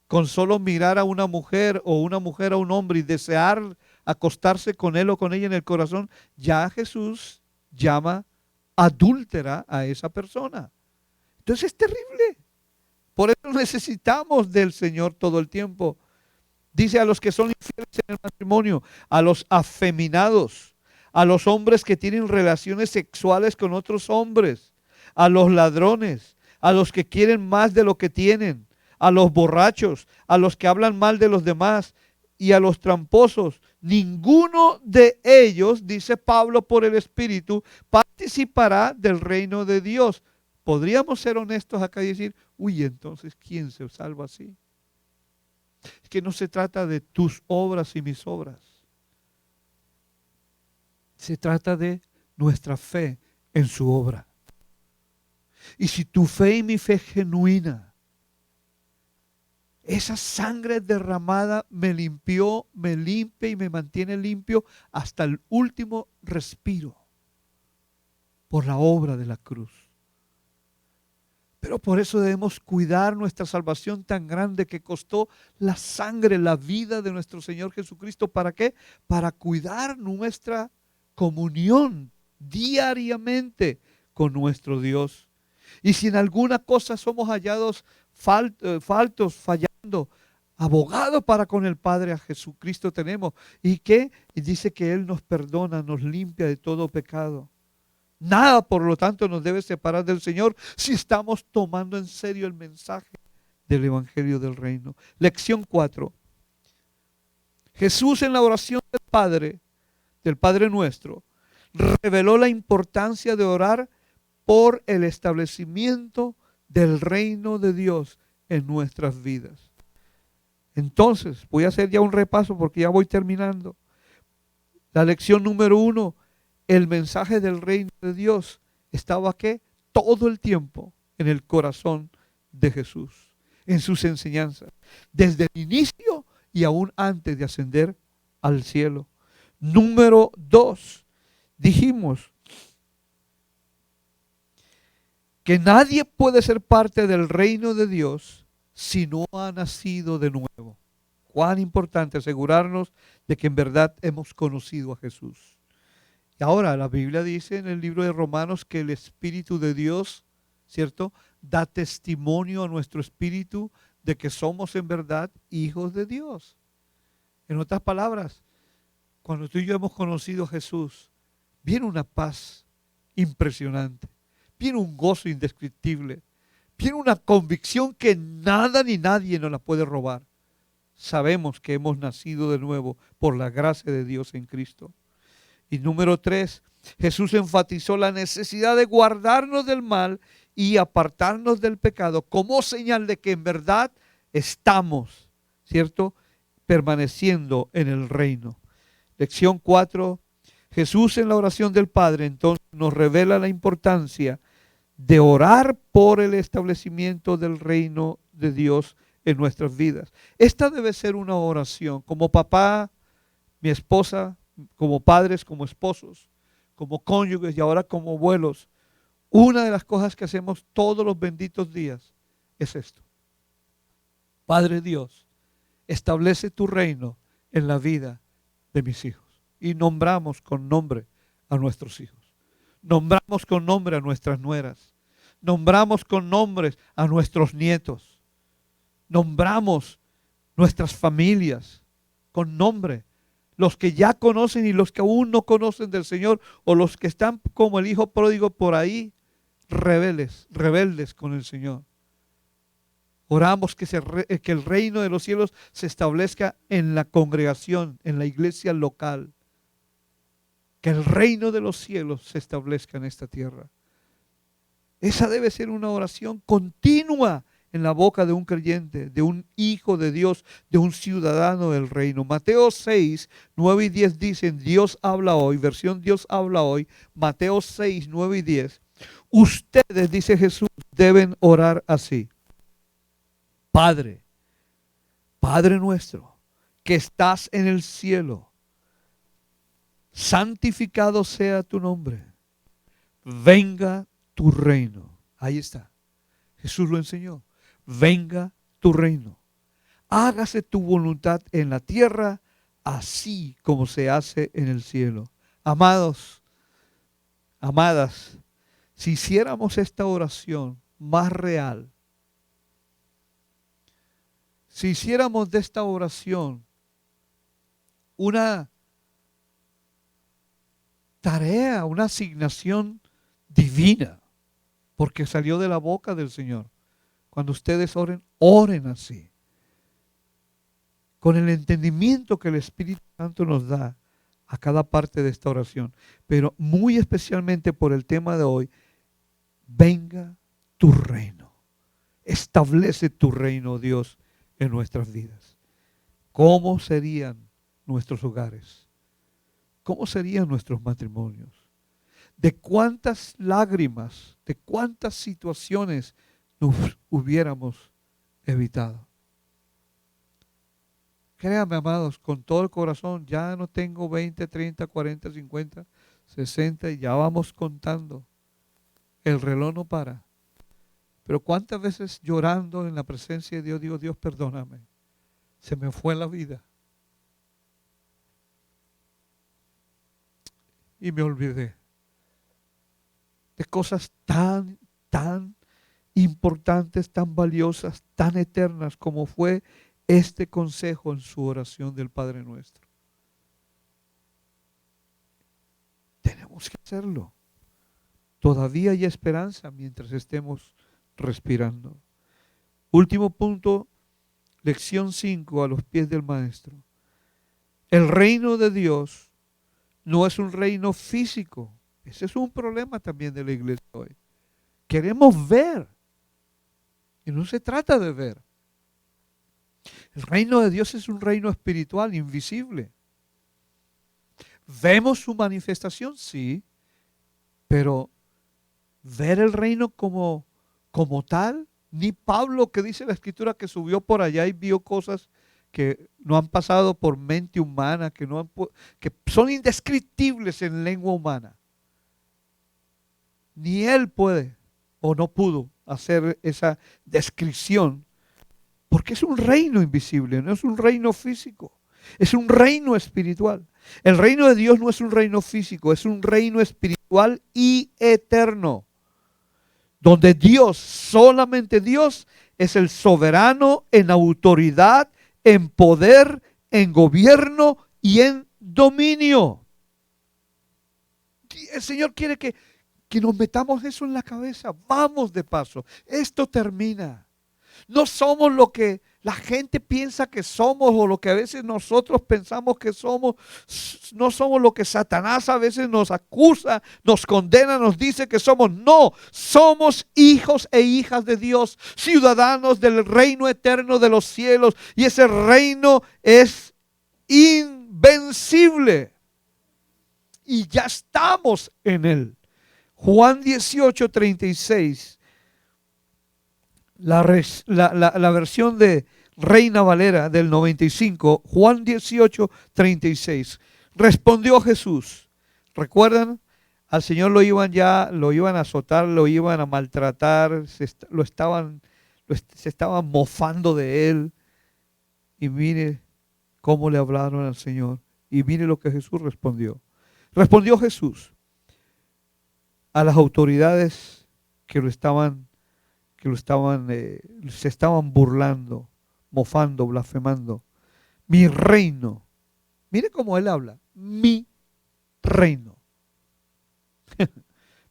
Con solo mirar a una mujer o una mujer a un hombre y desear acostarse con él o con ella en el corazón, ya Jesús llama adúltera a esa persona. Entonces es terrible. Por eso necesitamos del Señor todo el tiempo. Dice a los que son infieles en el matrimonio, a los afeminados, a los hombres que tienen relaciones sexuales con otros hombres, a los ladrones, a los que quieren más de lo que tienen, a los borrachos, a los que hablan mal de los demás y a los tramposos. Ninguno de ellos, dice Pablo por el Espíritu, participará del reino de Dios. Podríamos ser honestos acá y decir, uy, entonces, ¿quién se salva así? Es que no se trata de tus obras y mis obras. Se trata de nuestra fe en su obra. Y si tu fe y mi fe es genuina, esa sangre derramada me limpió, me limpia y me mantiene limpio hasta el último respiro por la obra de la cruz. Pero por eso debemos cuidar nuestra salvación tan grande que costó la sangre, la vida de nuestro Señor Jesucristo. ¿Para qué? Para cuidar nuestra comunión diariamente con nuestro Dios. Y si en alguna cosa somos hallados faltos, fallando, abogado para con el Padre a Jesucristo tenemos. ¿Y qué? Y dice que Él nos perdona, nos limpia de todo pecado. Nada, por lo tanto, nos debe separar del Señor si estamos tomando en serio el mensaje del Evangelio del Reino. Lección 4. Jesús en la oración del Padre Nuestro, reveló la importancia de orar por el establecimiento del reino de Dios en nuestras vidas. Entonces, voy a hacer ya un repaso porque ya voy terminando. La lección número 1, el mensaje del reino de Dios estaba ¿qué? Todo el tiempo en el corazón de Jesús, en sus enseñanzas, desde el inicio y aún antes de ascender al cielo. Número 2, dijimos que nadie puede ser parte del reino de Dios si no ha nacido de nuevo. Cuán importante asegurarnos de que en verdad hemos conocido a Jesús. Y ahora la Biblia dice en el libro de Romanos que el Espíritu de Dios, ¿cierto?, da testimonio a nuestro espíritu de que somos en verdad hijos de Dios. En otras palabras, cuando tú y yo hemos conocido a Jesús, viene una paz impresionante, viene un gozo indescriptible, viene una convicción que nada ni nadie nos la puede robar. Sabemos que hemos nacido de nuevo por la gracia de Dios en Cristo. Y número 3, Jesús enfatizó la necesidad de guardarnos del mal y apartarnos del pecado como señal de que en verdad estamos, ¿cierto?, permaneciendo en el reino. Lección 4, Jesús en la oración del Padre entonces nos revela la importancia de orar por el establecimiento del reino de Dios en nuestras vidas. Esta debe ser una oración como papá, mi esposa, como padres, como esposos, como cónyuges y ahora como abuelos. Una de las cosas que hacemos todos los benditos días es esto. Padre Dios, establece tu reino en la vida de mis hijos. Y nombramos con nombre a nuestros hijos. Nombramos con nombre a nuestras nueras. Nombramos con nombres a nuestros nietos. Nombramos nuestras familias con nombre. Los que ya conocen y los que aún no conocen del Señor, o los que están como el hijo pródigo por ahí, rebeldes con el Señor. Oramos que el reino de los cielos se establezca en la congregación, en la iglesia local. Que el reino de los cielos se establezca en esta tierra. Esa debe ser una oración continua en la boca de un creyente, de un hijo de Dios, de un ciudadano del reino. Mateo 6, 9 y 10 dicen, Dios habla hoy, versión Dios habla hoy, Mateo 6, 9 y 10. Ustedes, dice Jesús, deben orar así. Padre, Padre nuestro, que estás en el cielo, santificado sea tu nombre, venga tu reino. Ahí está, Jesús lo enseñó. Venga tu reino. Hágase tu voluntad en la tierra, así como se hace en el cielo. Amados, amadas, si hiciéramos esta oración más real, si hiciéramos de esta oración una tarea, una asignación divina, porque salió de la boca del Señor, Cuando ustedes oren, oren así, con el entendimiento que el Espíritu Santo nos da a cada parte de esta oración. Pero muy especialmente por el tema de hoy, venga tu reino. Establece tu reino, Dios, en nuestras vidas. ¿Cómo serían nuestros hogares? ¿Cómo serían nuestros matrimonios? ¿De cuántas lágrimas, de cuántas situaciones nos hubiéramos evitado? Créanme, amados, con todo el corazón, ya no tengo 20, 30, 40, 50, 60 y ya vamos contando. El reloj no para. Pero cuántas veces llorando en la presencia de Dios, digo, Dios, perdóname. Se me fue la vida. Y me olvidé de cosas tan importantes, tan valiosas, tan eternas como fue este consejo en su oración del Padre Nuestro. Tenemos que hacerlo. Todavía hay esperanza mientras estemos respirando. Último punto, lección 5 a los pies del Maestro. El reino de Dios no es un reino físico. Ese es un problema también de la iglesia hoy. Queremos ver. Y no se trata de ver. El reino de Dios es un reino espiritual, invisible. ¿Vemos su manifestación? Sí. Pero ver el reino como tal, ni Pablo, que dice la Escritura que subió por allá y vio cosas que no han pasado por mente humana, que son indescriptibles en lengua humana. Ni él puede o no pudo hacer esa descripción, porque es un reino invisible, no es un reino físico, es un reino espiritual. El reino de Dios no es un reino físico, es un reino espiritual y eterno, donde Dios, solamente Dios, es el soberano en autoridad, en poder, en gobierno y en dominio. El Señor quiere que nos metamos eso en la cabeza. Vamos de paso. Esto termina. No somos lo que la gente piensa que somos o lo que a veces nosotros pensamos que somos. No somos lo que Satanás a veces nos acusa, nos condena, nos dice que somos. No, somos hijos e hijas de Dios, ciudadanos del reino eterno de los cielos. Y ese reino es invencible. Y ya estamos en él. Juan 18, 36. La versión de Reina Valera del 95, Juan 18, 36. Respondió Jesús. ¿Recuerdan? Al Señor lo iban a azotar, lo iban a maltratar, se estaban mofando de él. Y mire cómo le hablaron al Señor. Y mire lo que Jesús respondió. Respondió Jesús a las autoridades que se estaban burlando, mofando, blasfemando. Mi reino, mire cómo él habla, mi reino.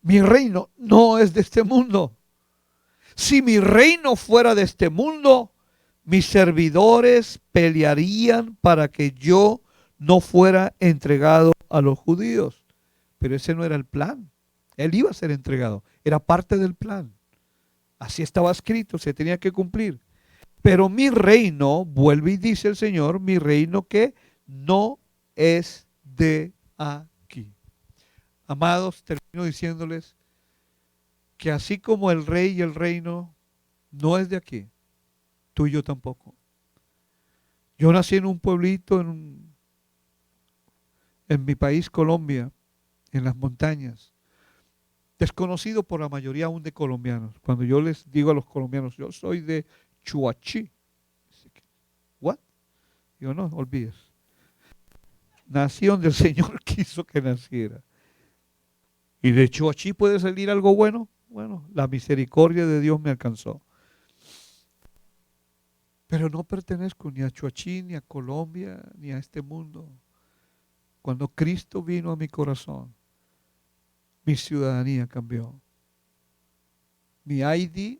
Mi reino no es de este mundo. Si mi reino fuera de este mundo, mis servidores pelearían para que yo no fuera entregado a los judíos. Pero ese no era el plan. Él iba a ser entregado. Era parte del plan. Así estaba escrito, se tenía que cumplir. Pero mi reino, vuelve y dice el Señor, mi reino que no es de aquí. Amados, termino diciéndoles que así como el rey y el reino no es de aquí, tú y yo tampoco. Yo nací en un pueblito en mi país, Colombia, en las montañas, desconocido por la mayoría aún de colombianos. Cuando yo les digo a los colombianos, yo soy de Chuachi. ¿What? Digo, no, olvides. Nací donde el Señor quiso que naciera. ¿Y de Chuachi puede salir algo bueno? Bueno, la misericordia de Dios me alcanzó. Pero no pertenezco ni a Chuachi, ni a Colombia, ni a este mundo. Cuando Cristo vino a mi corazón, mi ciudadanía cambió. Mi ID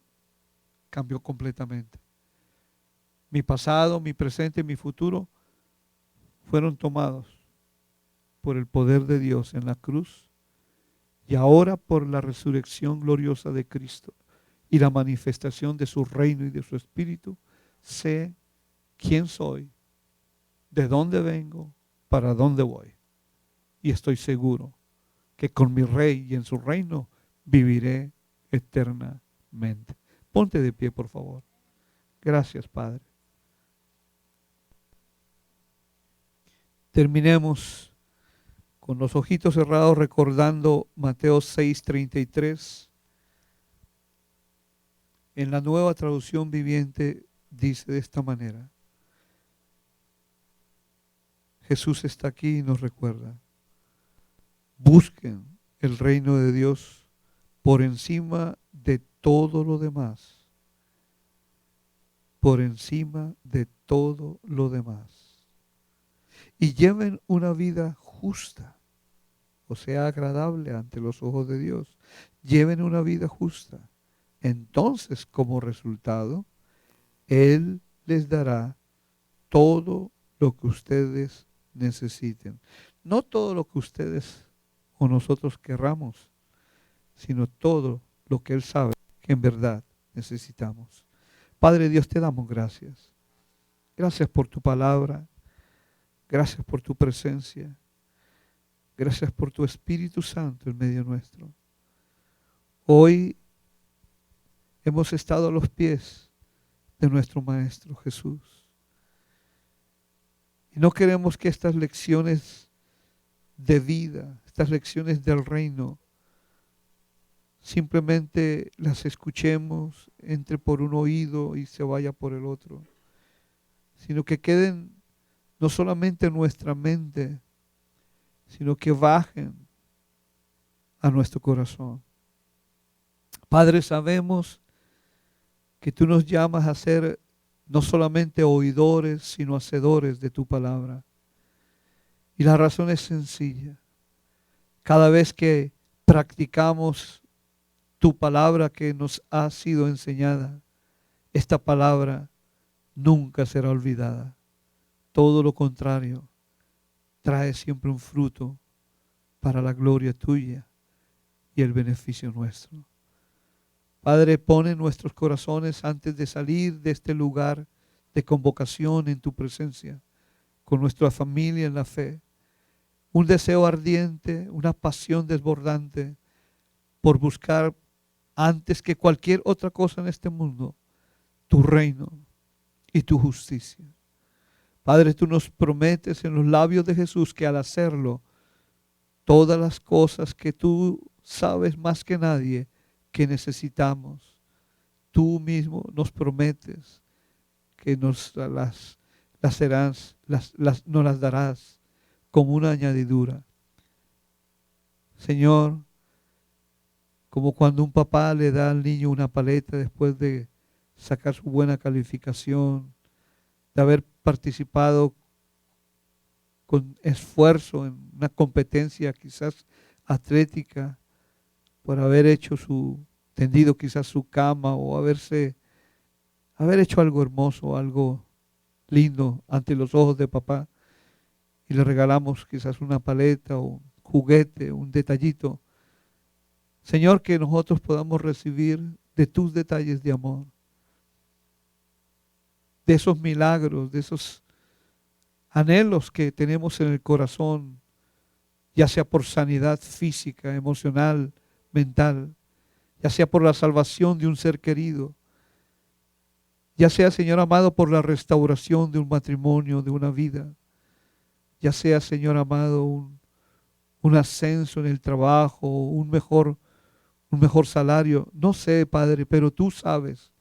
cambió completamente. Mi pasado, mi presente y mi futuro fueron tomados por el poder de Dios en la cruz y ahora por la resurrección gloriosa de Cristo y la manifestación de su reino y de su espíritu, sé quién soy, de dónde vengo, para dónde voy. Y estoy seguro que con mi Rey y en su reino viviré eternamente. Ponte de pie, por favor. Gracias, Padre. Terminemos con los ojitos cerrados recordando Mateo 6:33. En la Nueva Traducción Viviente dice de esta manera: Jesús está aquí y nos recuerda: busquen el reino de Dios por encima de todo lo demás. Por encima de todo lo demás. Y lleven una vida justa, o sea, agradable ante los ojos de Dios. Lleven una vida justa. Entonces, como resultado, Él les dará todo lo que ustedes necesiten. No todo lo que ustedes o nosotros querramos, sino todo lo que Él sabe que en verdad necesitamos. Padre Dios, te damos gracias. Gracias por tu palabra. Gracias por tu presencia. Gracias por tu Espíritu Santo en medio nuestro. Hoy hemos estado a los pies de nuestro Maestro Jesús. Y no queremos que estas lecciones de vida, estas lecciones del reino, simplemente las escuchemos, entre por un oído y se vaya por el otro, sino que queden no solamente en nuestra mente, sino que bajen a nuestro corazón. Padre, sabemos que tú nos llamas a ser no solamente oidores, sino hacedores de tu palabra. Y la razón es sencilla. Cada vez que practicamos tu palabra que nos ha sido enseñada, esta palabra nunca será olvidada. Todo lo contrario, trae siempre un fruto para la gloria tuya y el beneficio nuestro. Padre, pone nuestros corazones antes de salir de este lugar de convocación en tu presencia, con nuestra familia en la fe, un deseo ardiente, una pasión desbordante por buscar antes que cualquier otra cosa en este mundo, tu reino y tu justicia. Padre, tú nos prometes en los labios de Jesús que al hacerlo, todas las cosas que tú sabes más que nadie que necesitamos, tú mismo nos prometes que nos las darás como una añadidura. Señor, como cuando un papá le da al niño una paleta después de sacar su buena calificación, de haber participado con esfuerzo en una competencia quizás atlética, por haber hecho tendido quizás su cama o haber hecho algo hermoso, algo lindo ante los ojos de papá, y le regalamos quizás una paleta o un juguete, un detallito. Señor, que nosotros podamos recibir de tus detalles de amor, de esos milagros, de esos anhelos que tenemos en el corazón, ya sea por sanidad física, emocional, mental, ya sea por la salvación de un ser querido, ya sea, Señor amado, por la restauración de un matrimonio, de una vida, ya sea, Señor amado, un ascenso en el trabajo, un mejor salario. No sé, Padre, pero tú sabes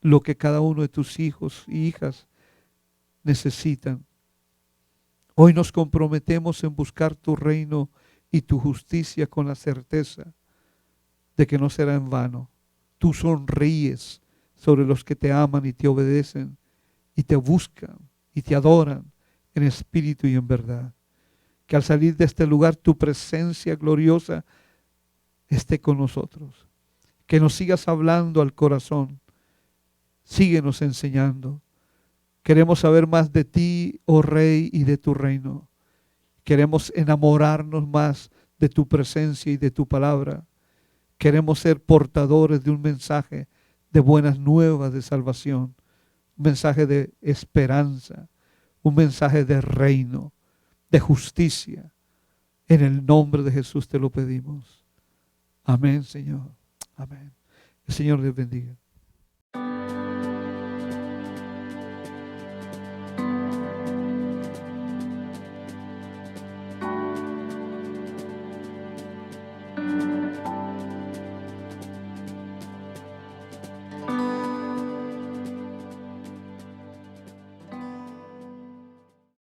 lo que cada uno de tus hijos y hijas necesitan. Hoy nos comprometemos en buscar tu reino y tu justicia con la certeza de que no será en vano. Tú sonríes sobre los que te aman y te obedecen y te buscan y te adoran en espíritu y en verdad. Que al salir de este lugar tu presencia gloriosa esté con nosotros. Que nos sigas hablando al corazón Síguenos enseñando. Queremos saber más de ti, oh Rey, y de tu reino. Queremos enamorarnos más de tu presencia y de tu palabra. Queremos ser portadores de un mensaje de buenas nuevas de salvación, un mensaje de esperanza, un mensaje de reino, de justicia. En el nombre de Jesús te lo pedimos. Amén, Señor. Amén. El Señor les bendiga.